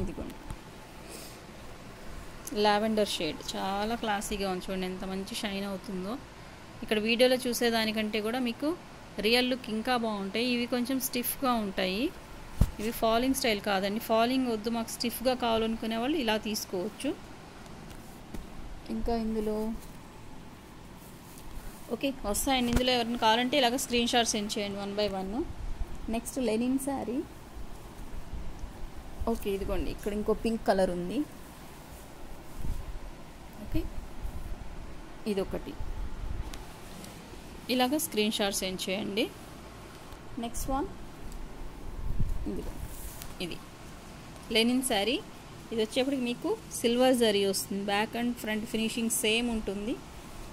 ఇదిగోండి lavender shade, చాలా క్లాసీగా ఉంది చూడండి ఎంత మంచి షైన్ అవుతుందో. ఇక్కడ వీడియోలో చూసేదానికంటే కూడా మీకు రియల్ లుక్ ఇంకా బాగుంటాయి. ఇవి కొంచెం స్టిఫ్గా ఉంటాయి, ఇవి ఫాలింగ్ స్టైల్ కాదండి. ఫాలింగ్ వద్దు మాకు స్టిఫ్గా కావాలనుకునే వాళ్ళు ఇలా తీసుకోవచ్చు. ఇంకా ఇందులో ఓకే వస్తాయండి, ఇందులో ఎవరిని కావాలంటే ఇలాగ స్క్రీన్ షాట్ సెండ్ చేయండి 1 by 1. Next Lenin sari. Okay ఇదిగోండి ఇక్కడ ఇంకో పింక్ కలర్ ఉంది. ఓకే ఇదొకటి, ఇలాగ స్క్రీన్ షాట్ సెండ్ చేయండి. నెక్స్ట్ వన్ ఇది లెనిన్ శారీ. ఇది వచ్చేప్పటికి మీకు సిల్వర్ జరీ వస్తుంది, back and front finishing same ఉంటుంది.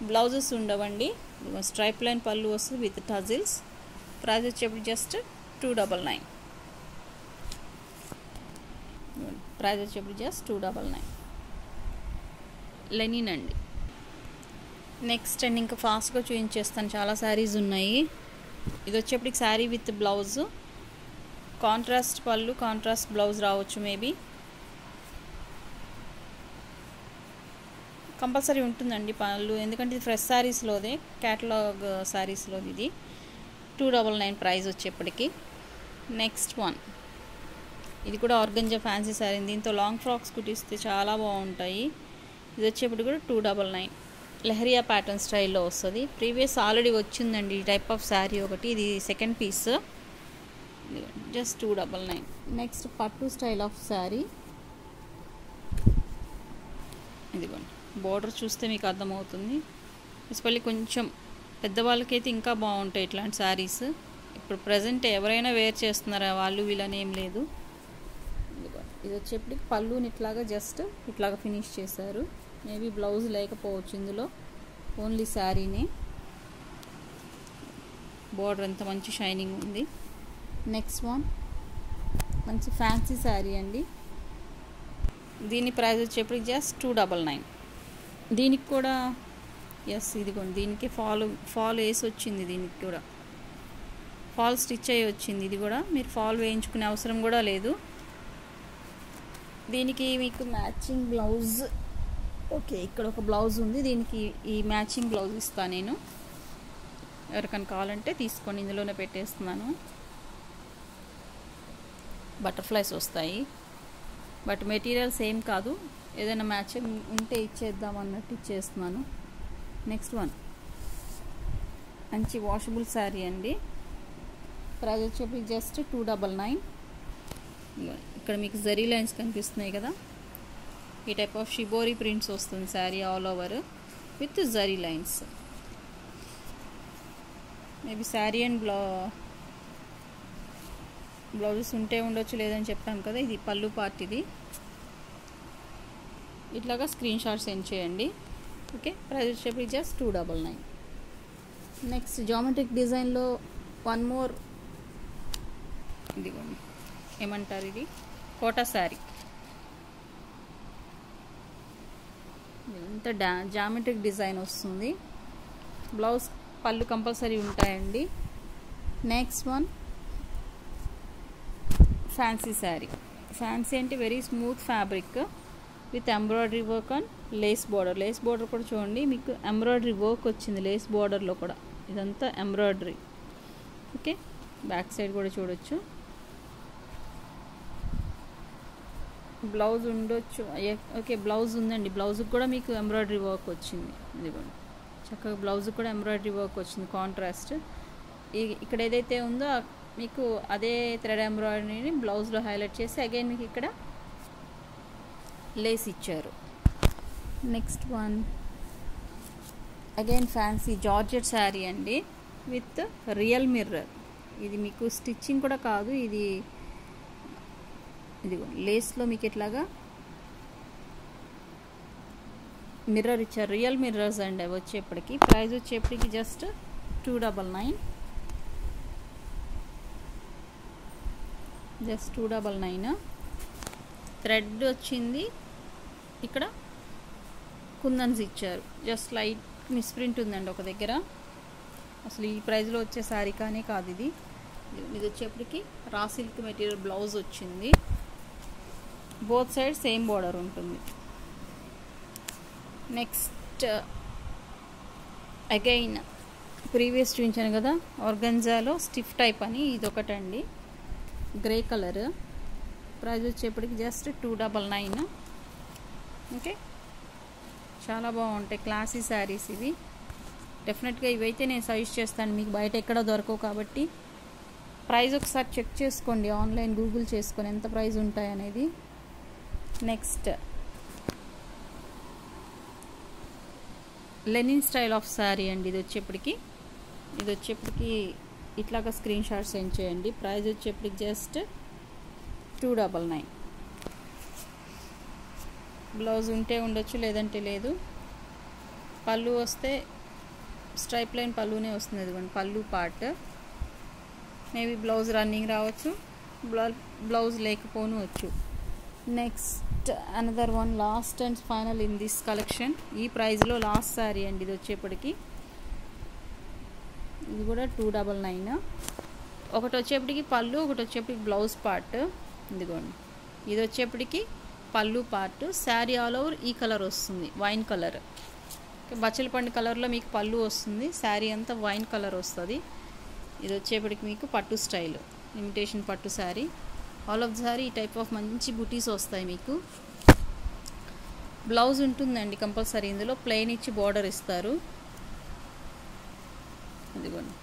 బ్లౌజెస్ ఉండవండి, స్ట్రైప్ లైన్ పళ్ళు వస్తుంది విత్ టజిల్స్. ప్రైస్ వచ్చేప్పుడు జస్ట్ 299. ప్రైస్ వచ్చేప్పుడు జస్ట్ 299 లెనిన్ అండి. నెక్స్ట్ అండ్ ఇంకా ఫాస్ట్గా చూపించేస్తాను, చాలా శారీస్ ఉన్నాయి. ఇది వచ్చేప్పటికి శారీ విత్ బ్లౌజ్, కాంట్రాస్ట్ పళ్ళు కాంట్రాస్ట్ బ్లౌజ్ రావచ్చు మేబీ, కంపల్సరీ ఉంటుందండి పళ్ళు, ఎందుకంటే ఇది ఫ్రెష్ శారీస్లోదే, క్యాటలాగ్ శారీస్లోది. ఇది 299 ప్రైస్ వచ్చేప్పటికి. నెక్స్ట్ వన్ ఇది కూడా ఆర్గంజా ఫ్యాన్సీ శారీ, దీంతో లాంగ్ ఫ్రాక్స్ కుట్టిస్తే చాలా బాగుంటాయి. ఇది వచ్చేప్పటికి కూడా 299 లెహరియా ప్యాటర్న్ స్టైల్లో వస్తుంది. ప్రీవియస్ ఆల్రెడీ వచ్చిందండి ఈ టైప్ ఆఫ్ శారీ ఒకటి, ఇది సెకండ్ పీస్, జస్ట్ 299. నెక్స్ట్ పట్టు స్టైల్ ఆఫ్ శారీ. ఇదిగోండి బోర్డర్ చూస్తే మీకు అర్థమవుతుంది. ఎస్పెషల్లీ కొంచెం పెద్దవాళ్ళకైతే ఇంకా బాగుంటాయి ఇట్లాంటి శారీస్. ఇప్పుడు ప్రజెంట్ ఎవరైనా వేర్ చేస్తున్నారా వాళ్ళు వీళ్ళని ఏం లేదు. ఇది వచ్చేప్పటికి పళ్ళుని ఇట్లాగా జస్ట్ ఇట్లాగా ఫినిష్ చేశారు, మేబీ బ్లౌజ్ లేకపోవచ్చు ఇందులో, ఓన్లీ శారీనే. బోర్డర్ ఎంత మంచి షైనింగ్ ఉంది. నెక్స్ట్ వన్ మంచి ఫ్యాన్సీ శారీ అండి, దీని ప్రైస్ వచ్చేప్పటికి జస్ట్ 299. దీనికి కూడా ఇదిగోండి దీనికి ఫాల్ వేసి వచ్చింది, దీనికి కూడా ఫాల్ స్టిచ్ అయ్యి వచ్చింది. ఇది కూడా మీరు ఫాల్ వేయించుకునే అవసరం కూడా లేదు. దీనికి మీకు మ్యాచింగ్ బ్లౌజ్, ఓకే ఇక్కడ ఒక బ్లౌజ్ ఉంది, దీనికి ఈ మ్యాచింగ్ బ్లౌజ్ ఇస్తాను నేను, ఎవరికైనా కావాలంటే తీసుకొని ఇందులోనే పెట్టేస్తున్నాను. బటర్ఫ్లైస్ వస్తాయి, బట్ మెటీరియల్ సేమ్ కాదు, ఏదైనా మ్యాచింగ్ ఉంటే ఇచ్చేద్దాం అన్నట్టు ఇచ్చేస్తున్నాను. నెక్స్ట్ వన్ మంచి వాషబుల్ శారీ అండి, ప్రైస్ వచ్చేప్పటికి జస్ట్ 299. ఇక్కడ మీకు జరీ లైన్స్ కనిపిస్తున్నాయి కదా, ఈ టైప్ ఆఫ్ షిబోరీ ప్రింట్స్ వస్తుంది sari all over with zari lines. Maybe sari and blouses ఉంటే ఉండొచ్చు, లేదని చెప్పాను కదా. ఇది పళ్ళు పార్ట్, ఇది ఇట్లాగా స్క్రీన్ షాట్ సెండ్ చేయండి. ఓకే ప్రైస్ వచ్చేప్పటికి జస్ట్ 299. నెక్స్ట్ జామెట్రిక్ డిజైన్లో వన్ మోర్, ఇదిగోండి ఏమంటారు ఇది కోటా శారీ, ఇంత జామెట్రిక్ డిజైన్ వస్తుంది. బ్లౌజ్ పళ్ళు కంపల్సరీ ఉంటాయండి. Next one fancy sari. Fancy అంటే very smooth fabric with embroidery work and lace border. Lace border కూడా చూడండి మీకు ఎంబ్రాయిడరీ వర్క్ వచ్చింది లేస్ బార్డర్లో కూడా, ఇదంతా ఎంబ్రాయిడరీ. ఓకే బ్యాక్ సైడ్ కూడా చూడొచ్చు. బ్లౌజ్ ఉండొచ్చు, ఓకే బ్లౌజ్ ఉందండి, బ్లౌజ్కి కూడా మీకు ఎంబ్రాయిడరీ వర్క్ వచ్చింది. ఇదిగోండి చక్కగా బ్లౌజ్కి కూడా ఎంబ్రాయిడరీ వర్క్ వచ్చింది కాంట్రాస్ట్. ఇక్కడ ఏదైతే ఉందో మీకు అదే థ్రెడ్ ఎంబ్రాయిడరీని బ్లౌజ్లో హైలైట్ చేసి అగైన్ మీకు ఇక్కడ లేస్ ఇచ్చారు. Next one again fancy georgette sari అండి విత్ రియల్ మిర్రర్. ఇది మీకు స్టిచ్చింగ్ కూడా కాదు, ఇది లేస్లో మీకు ఇట్లాగా మిర్రర్ ఇచ్చారు, రియల్ మిర్రర్స్ అండి అవి వచ్చేప్పటికి. ప్రైస్ వచ్చేప్పటికి జస్ట్ 299, జస్ట్ 299. థ్రెడ్ వచ్చింది, ఇక్కడ కుందన్స్ ఇచ్చారు, జస్ట్ లైట్ మిస్ప్రింట్ ఉందండి ఒక దగ్గర. అసలు ఈ ప్రైస్లో వచ్చే శారీ కానీ కాదు ఇది. ఇది వచ్చేప్పటికి రా సిల్క్ మెటీరియల్ బ్లౌజ్ వచ్చింది. బోత్ సైడ్ సేమ్ బోర్డర్ ఉంటుంది. నెక్స్ట్ అగైన్ ప్రీవియస్ చూపించాను కదా ఆర్గంజాలో స్టిఫ్ టైప్ అని, ఇది ఒకటండి గ్రే కలర్. ప్రైస్ వచ్చేప్పటికి జస్ట్ 299. ఓకే, చాలా బాగుంటాయి క్లాసీ శారీస్ ఇవి. డెఫినెట్గా ఇవైతే నేను సజెస్ట్ చేస్తాను, మీకు బయట ఎక్కడ దొరకవు కాబట్టి ప్రైస్ ఒకసారి చెక్ చేసుకోండి, ఆన్లైన్ గూగుల్ చేసుకొని ఎంత ప్రైస్ ఉంటాయి అనేది. Next Lenin style of sari అండి. ఇది వచ్చేప్పటికి ఇట్లాగా స్క్రీన్ షాట్ సెండ్ చేయండి. ప్రైస్ వచ్చేప్పటికి జస్ట్ 299. బ్లౌజ్ ఉంటే ఉండొచ్చు, లేదంటే లేదు. పళ్ళు వస్తే స్ట్రైప్ లైన్ పళ్ళునే వస్తుంది. ఇదిగోండి పళ్ళు పార్ట్. మేబీ బ్లౌజ్ రన్నింగ్ రావచ్చు, బ్లౌజ్ లేకపోను వచ్చు. Next another one, last and final in this collection. ఈ ప్రైస్లో లాస్ట్ శారీ అండి. ఇది వచ్చేప్పటికి ఇది కూడా 299. ఒకటి వచ్చేప్పటికి పళ్ళు, ఒకటి వచ్చేప్పటికి బ్లౌజ్ పార్ట్. ఇదిగోండి ఇది వచ్చేప్పటికి పళ్ళు పార్ట్. శారీ ఆల్ ఓవర్ ఈ కలర్ వస్తుంది, వైన్ కలర్. బచ్చలపండు కలర్లో మీకు పళ్ళు వస్తుంది, శారీ అంతా వైన్ కలర్ వస్తుంది. ఇది వచ్చేప్పటికి మీకు పట్టు స్టైల్, ఇమిటేషన్ పట్టు sari. All of the sari ఈ టైప్ ఆఫ్ మంచి బుటీస్ వస్తాయి మీకు. బ్లౌజ్ ఉంటుందండి కంపల్సరీ, ఇందులో ప్లెయిన్ ఇచ్చి బార్డర్ ఇస్తారు. ఇదిగోండి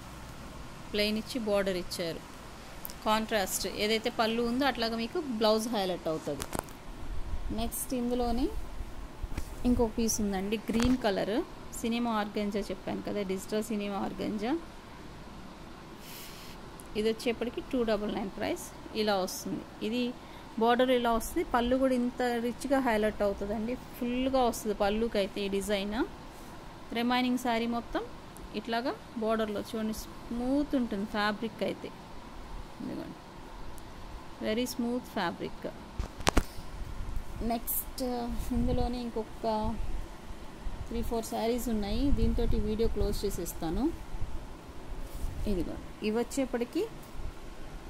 ప్లెయిన్ ఇచ్చి బార్డర్ ఇచ్చారు. కాంట్రాస్ట్ ఏదైతే పళ్ళు ఉందో అట్లాగా మీకు బ్లౌజ్ హైలైట్ అవుతుంది. నెక్స్ట్ ఇందులోనే ఇంకొక పీస్ ఉందండి, గ్రీన్ కలర్ సినిమా ఆర్గంజా చెప్పాను కదా, డిజిటల్ సినిమా ఆర్గంజా. ఇది వచ్చేప్పటికి 299 ప్రైస్. ఇలా వస్తుంది, ఇది బార్డర్ ఇలా వస్తుంది. పళ్ళు కూడా ఇంత రిచ్గా హైలైట్ అవుతుందండి, ఫుల్గా వస్తుంది పళ్ళుకి అయితే ఈ డిజైన్. రిమైనింగ్ శారీ మొత్తం ఇట్లాగా బార్డర్లో చూడండి, స్మూత్ ఉంటుంది ఫ్యాబ్రిక్ అయితే. ఇదిగోండి వెరీ స్మూత్ ఫ్యాబ్రిక్. నెక్స్ట్ ఇందులోనే ఇంకొక 3-4 శారీస్ ఉన్నాయి, దీంతో వీడియో క్లోజ్ చేసేస్తాను. ఇదిగో ఇవి వచ్చేప్పటికి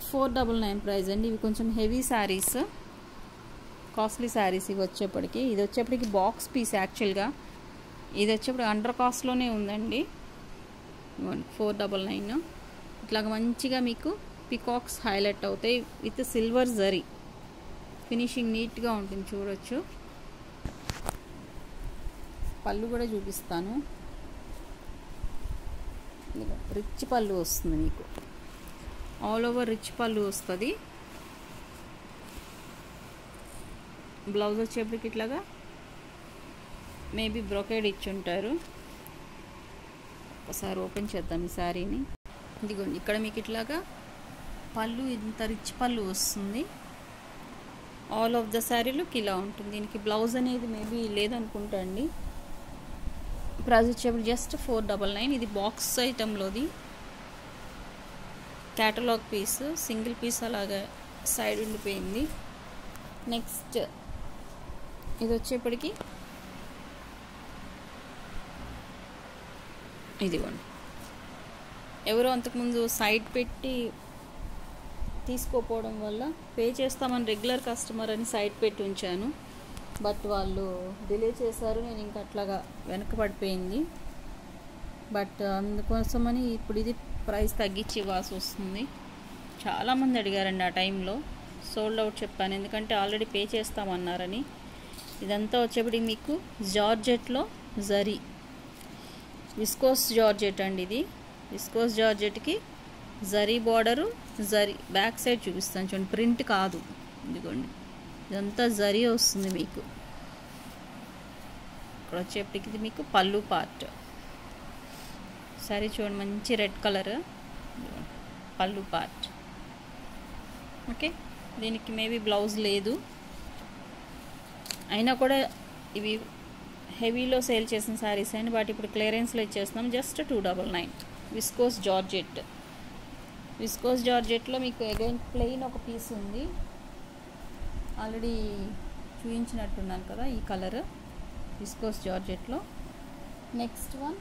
499 ప్రైస్ అండి. ఇవి కొంచెం హెవీ శారీస్, కాస్ట్లీ శారీస్ ఇవి వచ్చేప్పటికి. ఇది వచ్చేప్పటికి బాక్స్ పీస్ యాక్చువల్గా. ఇది వచ్చేప్పటికి అండర్ కాస్ట్లోనే ఉందండి. 499. ఇట్లాగ మంచిగా మీకు పికాక్స్ హైలైట్ అవుతాయి విత్ సిల్వర్ జరీ. ఫినిషింగ్ నీట్గా ఉంటుంది, చూడొచ్చు. పళ్ళు కూడా చూపిస్తాను. రిచ్ పళ్ళు వస్తుంది మీకు, ఆల్ ఓవర్ రిచ్ పళ్ళు వస్తుంది. బ్లౌజ్ వచ్చేప్పటికి ఇట్లాగా మేబీ బ్రొకేడ్ ఇచ్చుంటారు. ఒకసారి ఓపెన్ చేద్దాం ఈ శారీని. ఇదిగోండి ఇక్కడ మీకు ఇట్లాగా పళ్ళు ఇంత రిచ్ పళ్ళు వస్తుంది. All of the sari look ఇలా ఉంటుంది. దీనికి బ్లౌజ్ అనేది మేబీ లేదనుకుంటా అండి. ప్రైస్ వచ్చేప్పుడు జస్ట్ 499. ఇది బాక్స్ ఐటెంలోది, క్యాటలాగ్ పీస్, సింగిల్ పీస్ అలాగా సైడ్ ఉండిపోయింది. నెక్స్ట్ ఇది వచ్చేప్పటికి ఇదిగోండి, ఎవరో అంతకుముందు సైడ్ పెట్టి తీసుకోపోవడం వల్ల పే చేస్తామని రెగ్యులర్ కస్టమర్ అని సైడ్ పెట్టి ఉంచాను, బట్ వాళ్ళు డిలే చేశారు. నేను ఇంకా అట్లాగా వెనకబడిపోయింది. బట్ అందుకోసమని ఇప్పుడు ఇది ప్రైస్ తగ్గించి ఇవ్వాల్సి వస్తుంది. చాలామంది అడిగారండి ఆ టైంలో, సోల్డ్ అవుట్ చెప్పాను ఎందుకంటే ఆల్రెడీ పే చేస్తామన్నారని. ఇదంతా వచ్చేప్పటికి మీకు జార్జెట్లో జరీ, విస్కోస్ జార్జెట్ అండి. ఇది విస్కోస్ జార్జెట్కి zari border, zari back side చూపిస్తాను చూడండి, ప్రింట్ కాదు. ఇదిగోండి ఇదంతా జరీ వస్తుంది మీకు. ఇక్కడ వచ్చేప్పటికి ఇది మీకు పళ్ళు పార్ట్. సరే చూడండి మంచి రెడ్ కలర్ పళ్ళు పార్ట్. ఓకే, దీనికి మేబీ బ్లౌజ్ లేదు, అయినా కూడా ఇవి హెవీలో సేల్ చేసిన శారీస్ అండి. బట్ ఇప్పుడు క్లియరెన్స్లో ఇచ్చేస్తున్నాం జస్ట్ 299. Viscose georgette. విస్కోస్ జార్జెట్లో మీకు అగైన్ ప్లెయిన్ ఒక పీస్ ఉంది, ఆల్రెడీ చూపించినట్టున్నాను కదా ఈ కలర్ విస్కోస్ జార్జెట్లో. నెక్స్ట్ వన్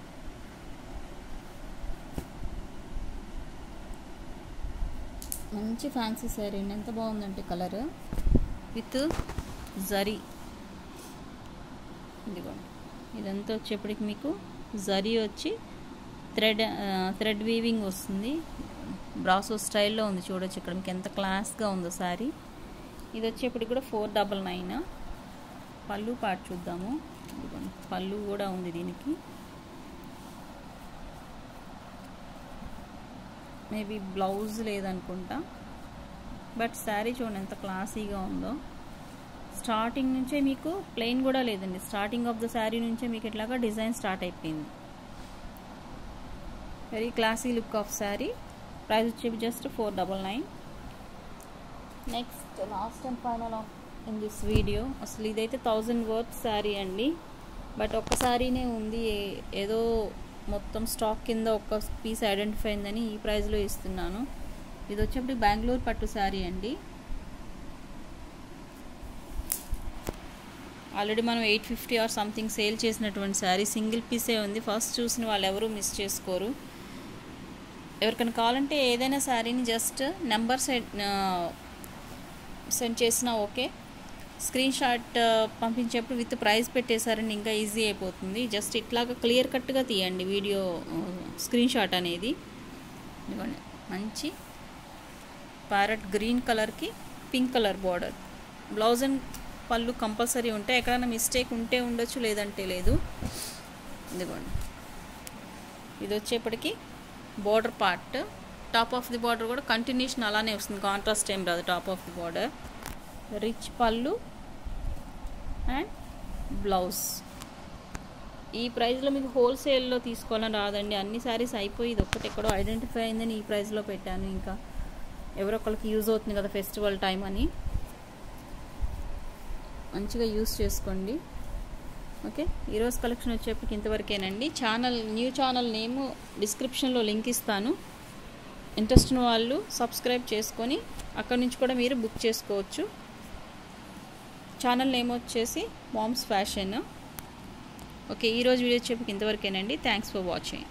మంచి ఫ్యాన్సీ శారీ అండి, ఎంత బాగుందంటే కలర్ విత్ జరీ, ఇదిగోండి ఇదంతా వచ్చేప్పటికి మీకు జరీ వచ్చి థ్రెడ్ వీవింగ్ వస్తుంది. బ్రాసో స్టైల్లో ఉంది, చూడొచ్చు ఇక్కడ మీకు ఎంత క్లాస్గా ఉందో శారీ. ఇది వచ్చేప్పటికి కూడా 499. పళ్ళు పాటు చూద్దాము. ఇదిగోండి పళ్ళు కూడా ఉంది దీనికి. మేబీ బ్లౌజ్ లేదనుకుంటా, బట్ శారీ చూడండి ఎంత క్లాసీగా ఉందో. స్టార్టింగ్ నుంచే మీకు ప్లెయిన్ కూడా లేదండి, స్టార్టింగ్ ఆఫ్ ద శారీ నుంచే మీకు ఇట్లాగా డిజైన్ స్టార్ట్ అయిపోయింది. Very classy look of sari. Price వచ్చేవి just 499. Next last and final of in this video. అసలు ఇదైతే 1000 వర్త్ శారీ అండి, బట్ ఒక్క శారీనే ఉంది, ఏదో మొత్తం స్టాక్ కింద ఒక్క పీస్ ఐడెంటిఫై అయిందని ఈ ప్రైస్లో ఇస్తున్నాను. ఇది వచ్చేప్పుడు బెంగళూరు పట్టు శారీ అండి. ఆల్రెడీ మనం 850 ఆర్ సంథింగ్ సేల్ చేసినటువంటి శారీ, సింగిల్ పీసే ఉంది. ఫస్ట్ చూసిన వాళ్ళు ఎవరు మిస్ చేసుకోరు. ఎవరికైనా కావాలంటే ఏదైనా శారీని జస్ట్ నెంబర్ సెండ్ చేసినా ఓకే. స్క్రీన్ షాట్ పంపించేప్పుడు విత్ ప్రైస్ పెట్టేశారండి, ఇంకా ఈజీ అయిపోతుంది. జస్ట్ ఇట్లాగా క్లియర్ కట్గా తీయండి వీడియో స్క్రీన్ షాట్ అనేది. ఇదిగోండి మంచి ప్యారెట్ గ్రీన్ కలర్కి pink colour border. Blouse and పళ్ళు కంపల్సరీ ఉంటాయి, ఎక్కడైనా మిస్టేక్ ఉంటే ఉండొచ్చు, లేదంటే లేదు. ఇదిగోండి ఇది వచ్చేప్పటికి border part. Top of the border కూడా కంటిన్యూషన్ అలానే వస్తుంది, కాంట్రాస్ట్ ఏం రాదు. Top of the border, rich పళ్ళు అండ్ బ్లౌజ్. ఈ ప్రైస్లో మీకు హోల్సేల్లో తీసుకోవాలని రాదండి, అన్ని శారీస్ అయిపోయి ఇది ఒక్కటి ఎక్కడో ఐడెంటిఫై అయిందని ఈ ప్రైస్లో పెట్టాను. ఇంకా ఎవరొకరికి యూజ్ అవుతుంది కదా ఫెస్టివల్ టైం అని, మంచిగా యూజ్ చేసుకోండి. ఓకే, ఈరోజు కలెక్షన్ వచ్చేప్పటికి ఇంతవరకేనండి. న్యూ ఛానల్ నేమ్ డిస్క్రిప్షన్లో లింక్ ఇస్తాను. ఇంట్రెస్ట్ ఉన్న వాళ్ళు సబ్స్క్రైబ్ చేసుకొని అక్కడి నుంచి కూడా మీరు బుక్ చేసుకోవచ్చు. ఛానల్ నేమ్ వచ్చేసి మామ్స్ ఫ్యాషన్. ఓకే, ఈరోజు వీడియో వచ్చేప్పటికి ఇంతవరకేనండి. Thanks for watching.